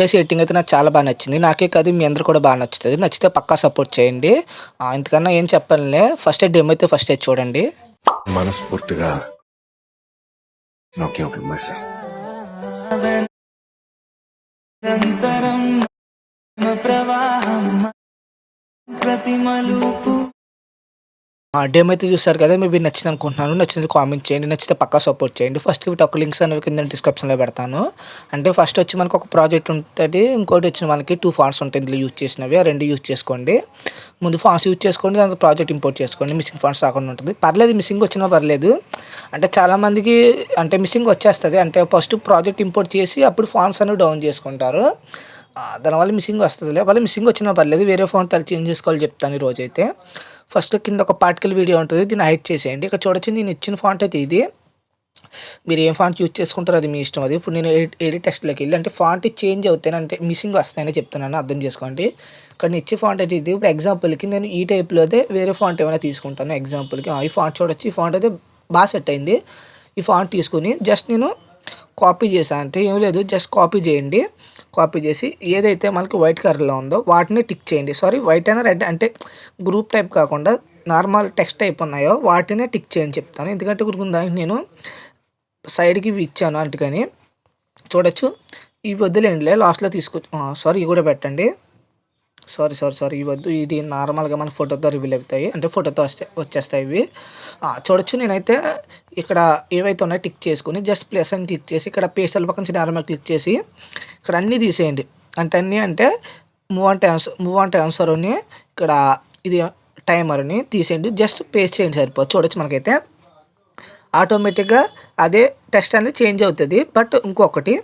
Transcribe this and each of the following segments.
Guys editing అయితే నాకు చాలా బాగా నచ్చింది. నాకే కాదు మీ అందరూ కూడా బాగా నచ్చుతది. నచ్చితే పక్కా సపోర్ట్ చేయండి. ఇంతకన్నా ఏం చెప్పనులే. ఫస్ట్ డెమో అయితే ఫస్ట్ చూడండి. మనస్ఫూర్తిగా ఒకే ఒక మెసేజ్ ప్రవాహం ప్రతి మలుపు డెమో అయితే చూసారు కదా, మేబీ నచ్చింది అనుకుంటున్నాను. నచ్చినది కామెంట్ చేయండి, నచ్చితే పక్కా సపోర్ట్ చేయండి. ఫస్ట్ వీటి ఒక లింక్స్ అనేవి కింద డిస్క్రిప్షన్లో పెడతాను. అంటే ఫస్ట్ వచ్చి మనకు ఒక ప్రాజెక్ట్ ఉంటుంది, ఇంకోటి వచ్చి మనకి 2 ఫాంట్స్ ఉంటాయి ఇందులో యూజ్ చేసినవి. ఆ రెండు యూజ్ చేసుకోండి. ముందు ఫాంట్స్ యూజ్ చేసుకోండి, దాంట్లో ప్రాజెక్ట్ ఇంపోర్ట్ చేసుకోండి. మిస్సింగ్ ఫాంట్స్ రాకుండా ఉంటుంది. పర్లేదు, మిస్సింగ్ వచ్చినా పర్లేదు. అంటే చాలామందికి అంటే మిస్సింగ్ వచ్చేస్తుంది. అంటే ఫస్ట్ ప్రాజెక్ట్ ఇంపోర్ట్ చేసి అప్పుడు ఫాంట్స్ అనేవి డౌన్ చేసుకుంటారు. దానివల్ల మిస్సింగ్ వస్తుందిలే. వాళ్ళ మిస్సింగ్ వచ్చినా పర్లేదు, వేరే ఫాంట్ అది చేంజ్ చేసుకోవాలి చెప్తాను ఈరోజైతే. ఫస్ట్ కింద ఒక పార్టికల్ వీడియో ఉంటుంది, దీన్ని హైడ్ చేసేయండి. ఇక్కడ చూడొచ్చు నేను ఇచ్చిన ఫాంట్ అయితే ఇది. మీరు ఏం ఫాంట్ యూజ్ చేసుకుంటారో అది మీ ఇష్టం. అది ఇప్పుడు నేను ఎడిట్ టెక్స్ట్లోకి వెళ్ళి అంటే ఫాంట్ చేంజ్ అవుతాను, అంటే మిస్సింగ్ వస్తాయని చెప్తున్నాను, అర్థం చేసుకోండి. ఇక్కడ నేను ఇచ్చే ఫాంట్ అయితే ఇది. ఇప్పుడు ఎగ్జాంపుల్కి నేను ఈ టైప్లో అయితే వేరే ఫాంట్ ఏమైనా తీసుకుంటాను. ఎగ్జాంపుల్కి ఈ ఫాంట్ చూడొచ్చు, ఈ ఫాంట్ అయితే బాగా సెట్ అయింది. ఈ ఫాంట్ తీసుకుని జస్ట్ నేను కాపీ చేశాను, అంటే ఏం లేదు, జస్ట్ కాపీ చేయండి. కాపీ చేసి ఏదైతే మనకి వైట్ కలర్లో ఉందో వాటిని టిక్ చేయండి. సారీ, వైట్ అయినా రెడ్, అంటే గ్రూప్ టైప్ కాకుండా నార్మల్ టెక్స్ట్ టైప్ ఉన్నాయో వాటినే టిక్ చేయండి చెప్తాను. ఎందుకంటే దానికి నేను సైడ్కి ఇవి ఇచ్చాను అందుకని. చూడొచ్చు, ఇవి వద్దులేండిలే, లాస్ట్లో సారీ ఇవి కూడా పెట్టండి. సారీ ఇవి వద్దు, ఇది నార్మల్గా మన ఫోటోతో రివీల్ అవుతాయి, అంటే ఫోటోతో వచ్చేస్తాయి ఇవి. చూడొచ్చు, నేనైతే ఇక్కడ ఏవైతే ఉన్నాయో టిక్ చేసుకుని జస్ట్ ప్లేస్ అని క్లిక్ చేసి ఇక్కడ పేస్టల్ పక్కన నార్మల్ క్లిక్ చేసి ఇక్కడ అన్నీ తీసేయండి. అంటే అన్నీ అంటే మూవ్ అంటే ఆన్సర్ని ఇక్కడ ఇది టైమర్ని తీసేయండి, జస్ట్ పేస్ట్ చేయండి సరిపోదు. చూడొచ్చు, మనకైతే ఆటోమేటిక్గా అదే టెక్స్ట్ అనేది చేంజ్ అవుతుంది. బట్ ఇంకొకటి,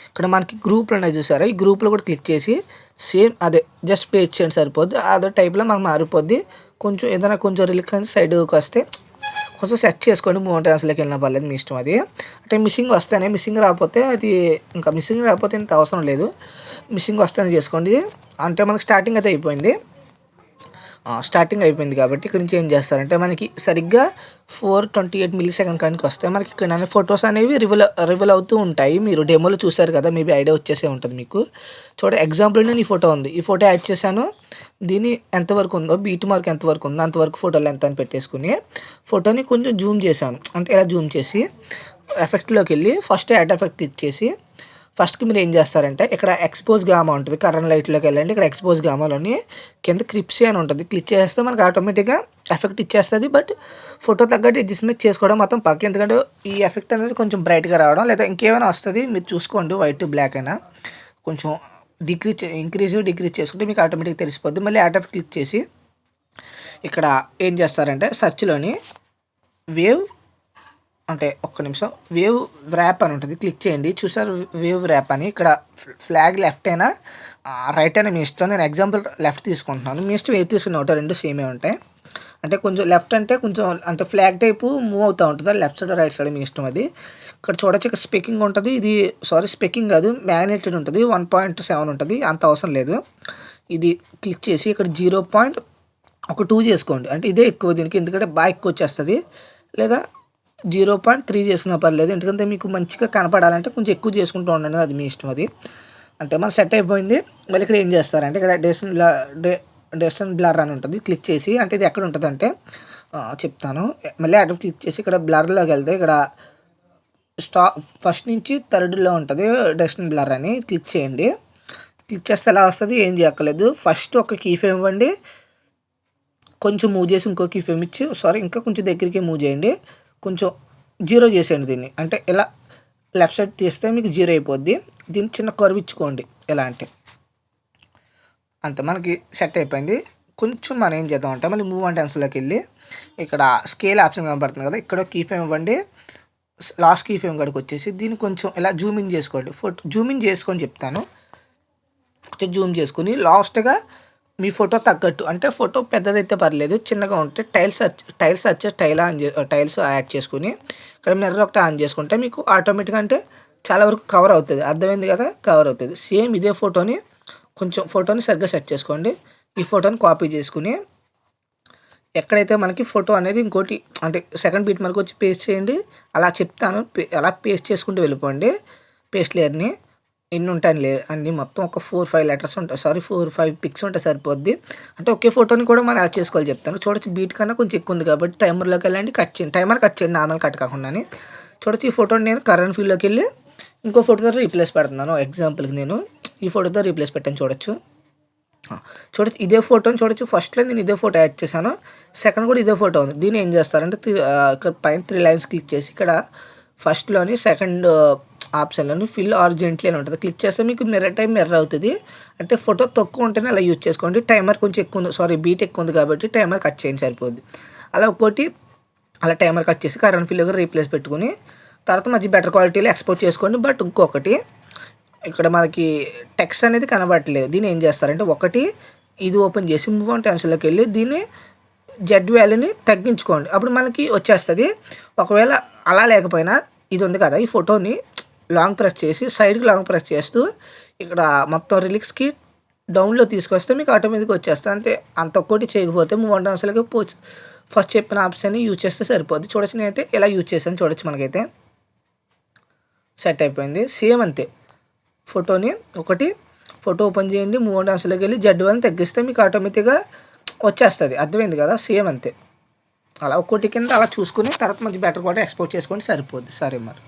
ఇక్కడ మనకి గ్రూప్లు ఉన్నాయి చూసారా, ఈ గ్రూప్లో కూడా క్లిక్ చేసి సేమ్ అదే జస్ట్ పేస్ట్ చేయండి సరిపోద్ది. అదే టైప్లో మనకు మారిపోద్ది. కొంచెం ఏదైనా కొంచెం రిలిక్ సైడ్కి వస్తే కొంచెం సెట్ చేసుకోండి. మూమెంట్ అసలుకి వెళ్ళినా పర్లేదు, మీ ఇష్టం అది. అంటే మిస్సింగ్ వస్తేనే, మిస్సింగ్ రాకపోతే అది ఇంకా మిస్సింగ్ రాకపోతే ఇంత అవసరం లేదు. మిస్సింగ్ వస్తేనే చేసుకోండి. అంటే మనకి స్టార్టింగ్ అయితే అయిపోయింది. స్టార్టింగ్ అయిపోయింది కాబట్టి ఇక్కడ నుంచి ఏం చేస్తారంటే మనకి సరిగ్గా 4:28 మిల్లీ సెకండ్ కానికి వస్తాయి. మనకి ఇక్కడ ఫొటోస్ అనేవి రివీల్ అవుతూ ఉంటాయి. మీరు డెమోలో చూసారు కదా, మేబీ ఐడియా వచ్చేసే ఉంటుంది మీకు. ఎగ్జాంపుల్ నేను ఈ ఫోటో ఉంది, ఈ ఫోటో యాడ్ చేశాను. దీని ఎంతవరకు ఉందో, బీట్ మార్క్ ఎంతవరకు ఉందో అంతవరకు ఫోటోలు ఎంత అని పెట్టేసుకుని ఫోటోని కొంచెం జూమ్ చేశాను. అంటే ఇలా జూమ్ చేసి ఎఫెక్ట్లోకి వెళ్ళి ఫస్ట్ యాడ్ ఎఫెక్ట్ క్లిక్ చేసి ఫస్ట్కి మీరు ఏం చేస్తారంటే ఇక్కడ ఎక్స్పోజ్ గామా ఉంటుంది, కరెంట్ లైట్లోకి వెళ్ళండి. ఇక్కడ ఎక్స్పోజ్ గామాలోని కింద క్లిప్సీ అని ఉంటుంది, క్లిక్ చేస్తే మనకు ఆటోమేటిక్గా ఎఫెక్ట్ ఇచ్చేస్తుంది. బట్ ఫోటో తగ్గట్టు అడ్జస్ట్మెంట్ చేసుకోవడం మొత్తం పక్క, ఎందుకంటే ఈ ఎఫెక్ట్ అనేది కొంచెం బ్రైట్గా రావడం లేదా ఇంకేమైనా వస్తుంది, మీరు చూసుకోండి. వైట్ బ్లాక్ అయినా కొంచెం ఇంక్రీజ్ డిక్రీజ్ చేసుకుంటే మీకు ఆటోమేటిక్గా తెలిసిపోద్ది. మళ్ళీ యాడ్ ఎఫెక్ట్ క్లిక్ చేసి ఇక్కడ ఏం చేస్తారంటే సర్చ్లోని వేవ్, అంటే ఒక్క నిమిషం, వేవ్ ర్యాప్ అని ఉంటుంది, క్లిక్ చేయండి. చూసారు వేవ్ ర్యాప్ అని. ఇక్కడ ఫ్లాగ్ లెఫ్ట్ అయినా రైట్ అయినా మీ ఇష్టం. నేను ఎగ్జాంపుల్ లెఫ్ట్ తీసుకుంటున్నాను, మీ ఇష్టం ఏది తీసుకుని ఒకటో రెండు సేమే ఉంటాయి. అంటే కొంచెం లెఫ్ట్ అంటే కొంచెం అంటే ఫ్లాగ్ టైపు మూవ్ అవుతూ ఉంటుంది, లెఫ్ట్ సైడ్ రైట్ సైడ్ మీ ఇష్టం అది. ఇక్కడ చూడొచ్చు, ఇక్కడ స్పెక్కింగ్ ఉంటుంది. ఇది స్పెక్కింగ్ కాదు, మ్యాగ్నెటెడ్ ఉంటుంది, 1.7 ఉంటుంది, అంత అవసరం లేదు. ఇది క్లిక్ చేసి ఇక్కడ 0.12 చేసుకోండి, అంటే ఇదే ఎక్కువ దీనికి, ఎందుకంటే బాగా ఎక్కువ వచ్చేస్తుంది. లేదా 0.3 చేసుకున్నా పర్లేదు, ఎందుకంటే మీకు మంచిగా కనపడాలంటే కొంచెం ఎక్కువ చేసుకుంటూ ఉండండి, అది మీ ఇష్టం అది. అంటే మన సెట్ అయిపోయింది. మళ్ళీ ఇక్కడ ఏం చేస్తారంటే ఇక్కడ డెస్టన్ బ్లర్ అని ఉంటుంది, క్లిక్ చేసి, అంటే ఇది ఎక్కడ ఉంటుంది అంటే చెప్తాను. మళ్ళీ అటు క్లిక్ చేసి ఇక్కడ బ్లర్లోకి వెళ్తే ఇక్కడ ఫస్ట్ నుంచి థర్డ్లో ఉంటుంది డెస్టన్ బ్లర్ అని, క్లిక్ చేయండి. క్లిక్ చేస్తే ఎలా వస్తుంది, ఏం చేయక్కర్లేదు. ఫస్ట్ ఒక కీ ఫ్రేమ్ ఇవ్వండి, కొంచెం మూవ్ చేసి ఇంకో కీ ఫ్రేమ్ ఇచ్చి ఇంకా కొంచెం దగ్గరికి మూవ్ చేయండి, కొంచెం 0 చేసేయండి దీన్ని. అంటే ఇలా లెఫ్ట్ సైడ్ తీస్తే మీకు 0 అయిపోద్ది. దీన్ని చిన్న కర్వ్ ఇచ్చుకోండి ఎలా అంటే, అంత మనకి సెట్ అయిపోయింది. కొంచెం మనం ఏం చేద్దాం అంటే మళ్ళీ మూవ్ అండ్ టెన్స్లోకి వెళ్ళి ఇక్కడ స్కేల్ ఆప్షన్ కనబడుతుంది కదా, ఇక్కడ కీ ఫ్రేమ్ ఇవ్వండి. లాస్ట్ కీ ఫ్రేమ్ కాడికి వచ్చేసి దీన్ని కొంచెం ఇలా జూమింగ్ చేసుకోండి. జూమింగ్ చేసుకొని చెప్తాను. కొంచెం జూమ్ చేసుకుని లాస్ట్గా మీ ఫోటో తగ్గట్టు, అంటే ఫోటో పెద్దదైతే పర్లేదు, చిన్నగా ఉంటే టైల్స్ యాడ్ చేసుకుని ఇక్కడ మిర్రర్ ఒకటి ఆన్ చేసుకుంటే మీకు ఆటోమేటిక్గా అంటే చాలా వరకు కవర్ అవుతుంది. అర్థమైంది కదా, కవర్ అవుతుంది. సేమ్ ఇదే ఫోటోని సరిగ్గా సెట్ చేసుకోండి. ఈ ఫోటోని కాపీ చేసుకుని ఎక్కడైతే మనకి ఫోటో అనేది ఇంకోటి అంటే సెకండ్ బీట్ మనకు వచ్చి పేస్ట్ చేయండి. అలా చెప్తాను, అలా పేస్ట్ చేసుకుంటూ వెళ్ళిపోండి పేస్ట్ లేయర్ని. ఎన్ని ఉంటాయిలే అన్నీ మొత్తం ఒక 4, 5 లెటర్స్ ఉంటాయి. సారీ 4, 5 పిక్స్ ఉంటే సరిపోద్ది. అంటే ఒకే ఫోటోని కూడా మనం యాడ్ చేసుకోవాలి చెప్తాను. చూడొచ్చు బీట్ కన్నా కొంచెం ఎక్కువ ఉంది కాబట్టి టైమర్‌లోకెళ్ళండి కట్ చేయండి. టైమర్ కట్ చేయండి నార్మల్ కట్ కాకుండాని. చూడొచ్చు ఈ ఫోటోని నేను కరెంట్ వ్యూలోకెళ్ళి ఇంకో ఫోటోతో రీప్లేస్ పెడుతున్నాను. ఎగ్జాంపుల్‌కి నేను ఈ ఫోటోతో రీప్లేస్ పెట్టాను చూడొచ్చు. చూడొచ్చు ఇదే ఫోటోని చూడొచ్చు ఫస్ట్‌లో నేను ఇదే ఫోటో యాడ్ చేశాను. సెకండ్ కూడా ఇదే ఫోటో ఉంది. దీన్ని ఏం చేస్తారంటే ఇక్కడ పైన 3 లైన్స్ క్లిక్ చేసి ఇక్కడ ఫస్ట్‌లోని సెకండ్ ఆప్షన్‌లోని ఫిల్ ఆర్ జెంట్లీ అని ఉంటది. క్లిక్ చేస్తే మీకు మిర్రర్ అవుతది. అంటే ఫోటో తక్కువ ఉంటేనే అలా యూజ్ చేసుకోండి. టైమర్ కొంచెం ఎక్కువ ఉంది బీట్ ఎక్కువ ఉంది కాబట్టి టైమర్ కట్ చేయండి సరిపోద్ది. అలా ఒక్కోటి అలా టైమర్ కట్ చేసి కరెంట్ ఫిల్‌గా రీప్లేస్ పెట్టుకొని తర్వాత మంచి బెటర్ క్వాలిటీలో ఎక్స్‌పోర్ట్ చేసుకోండి. బట్ ఇంకొకటి ఇక్కడ మనకి టెక్స్ట్ అనేది కనబడట్లేదు. దీన్ని ఏం చేస్తారంటే ఒకటి ఇది ఓపెన్ చేసి మూవ్ ఆన్ టెన్షన్‌లోకెళ్ళి దీన్ని జెడ్ వాల్యూని తగ్గించుకోండి. అప్పుడు మనకి వచ్చేస్తది. ఒకవేళ అలా లేకపోయినా ఇది ఉంది కదా! ఈ ఫోటోని లాంగ్ ప్రెస్ చేసి సైడ్‌కి లాంగ్ ప్రెస్ చేస్తూ ఇక్కడ మొత్తం రిలిక్స్‌కి డౌన్‌లో తీసుకొస్తే మీకు ఆటోమేటిక్‌గా వచ్చేస్తది. అంతే అంత ఒక్కోటి చేయకపోతే మూవ్ ఆన్ టెన్షన్‌లోకి ఫస్ట్ చెప్పిన ఆప్షన్‌ని యూజ్ చేస్తే సరిపోద్ది. చూడొచ్చు నేనైతే ఇలా యూజ్ చేశాను చూడొచ్చు మనకైతే. సెట్ అయిపోయింది. సేమ్ అంతే. ఫోటోని ఒకటి ఫోటో ఓపెన్ చేయండి. మూవ్ ఆన్ టెన్షన్‌లోకి వెళ్ళి జెడ్ వాల్యూని తగ్గిస్తే మీకు ఆటోమేటిక్‌గా వచ్చేస్తది. అర్థమైంది కదా! సేమ్ అంతే. అలా ఒక్కోటి కింద అలా చూసుకొని తర్వాత మంచి బెటర్ క్వాలిటీ ఎక్స్‌పోర్ట్ చేసుకోండి సరిపోద్ది. సరే మరి.